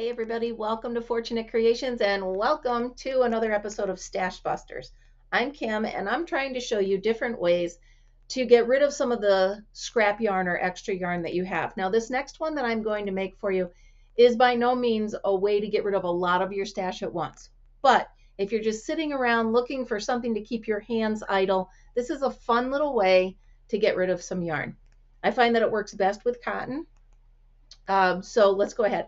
Hey everybody, welcome to Fortunate Creations and welcome to another episode of Stash Busters. I'm Kim and I'm trying to show you different ways to get rid of some of the scrap yarn or extra yarn that you have. Now this next one that I'm going to make for you is by no means a way to get rid of a lot of your stash at once. But if you're just sitting around looking for something to keep your hands idle, this is a fun little way to get rid of some yarn. I find that it works best with cotton. So let's go ahead.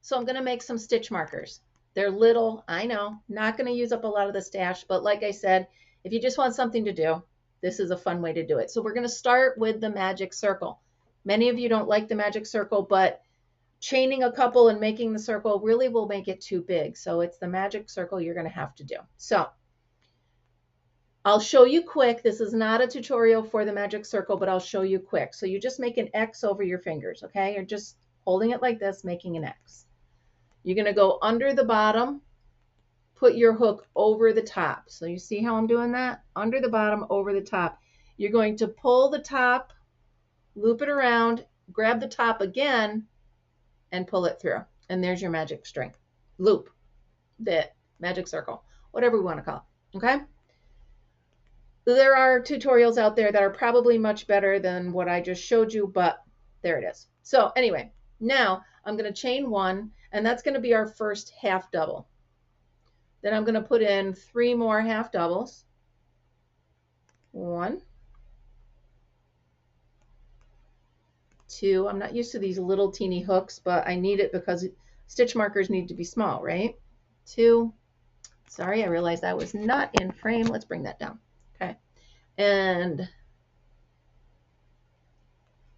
So I'm going to make some stitch markers. They're little, I know, not going to use up a lot of the stash, but like I said, if you just want something to do, this is a fun way to do it. So we're going to start with the magic circle. Many of you don't like the magic circle, but chaining a couple and making the circle really will make it too big. So it's the magic circle you're going to have to do. So I'll show you quick. This is not a tutorial for the magic circle, but I'll show you quick. So you just make an X over your fingers, okay? You're just holding it like this, making an X. You're going to go under the bottom, put your hook over the top. So you see how I'm doing that? Under the bottom, over the top. You're going to pull the top, loop it around, grab the top again, and pull it through. And there's your magic string. Loop, the magic circle, whatever we want to call it, okay? There are tutorials out there that are probably much better than what I just showed you, but there it is. So anyway, now I'm going to chain one, and that's going to be our first half double. Then I'm going to put in 3 more half doubles. 1, 2. I'm not used to these little teeny hooks, but I need it because stitch markers need to be small, right? 2. Sorry, I realized that was not in frame. Let's bring that down. Okay. And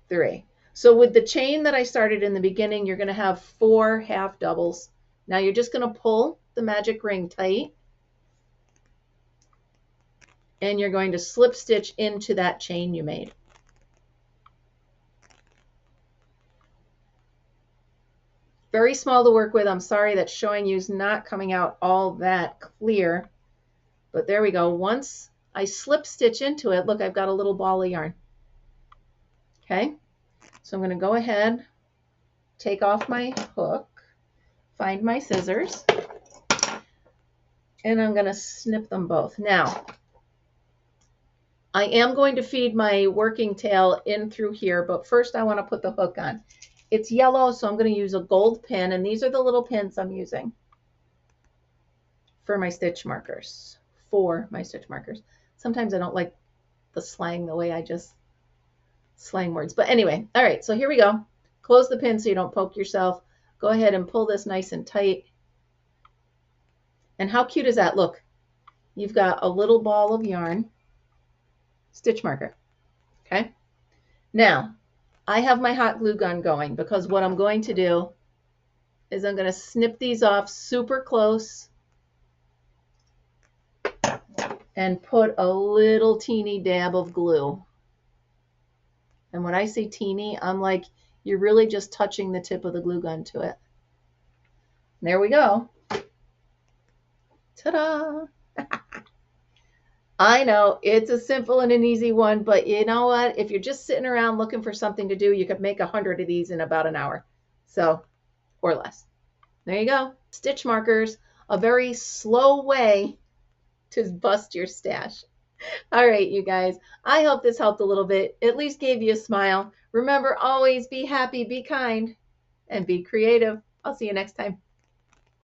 3. So with the chain that I started in the beginning, you're going to have 4 half doubles. Now you're just going to pull the magic ring tight, and you're going to slip stitch into that chain you made. Very small to work with. I'm sorry that showing you is not coming out all that clear, but there we go. Once I slip stitch into it, look, I've got a little ball of yarn. Okay. So I'm going to go ahead, take off my hook, find my scissors, and I'm going to snip them both. Now, I am going to feed my working tail in through here, but first I want to put the hook on. It's yellow, so I'm going to use a gold pin, and these are the little pins I'm using for my stitch markers, Sometimes I don't like the slang the way I just slang words. But anyway, all right, so here we go. Close the pin so you don't poke yourself. Go ahead and pull this nice and tight. And how cute is that? Look, you've got a little ball of yarn, stitch marker, okay? Now, I have my hot glue gun going because what I'm going to do is I'm going to snip these off super close and put a little teeny dab of glue. And when I say teeny, I'm like, you're really just touching the tip of the glue gun to it. There we go. Ta-da! I know, it's a simple and an easy one, but you know what? If you're just sitting around looking for something to do, you could make 100 of these in about an hour. So, or less. There you go. Stitch markers, a very slow way to bust your stash. All right, you guys, I hope this helped a little bit, at least gave you a smile. Remember, always be happy, be kind, and be creative. I'll see you next time.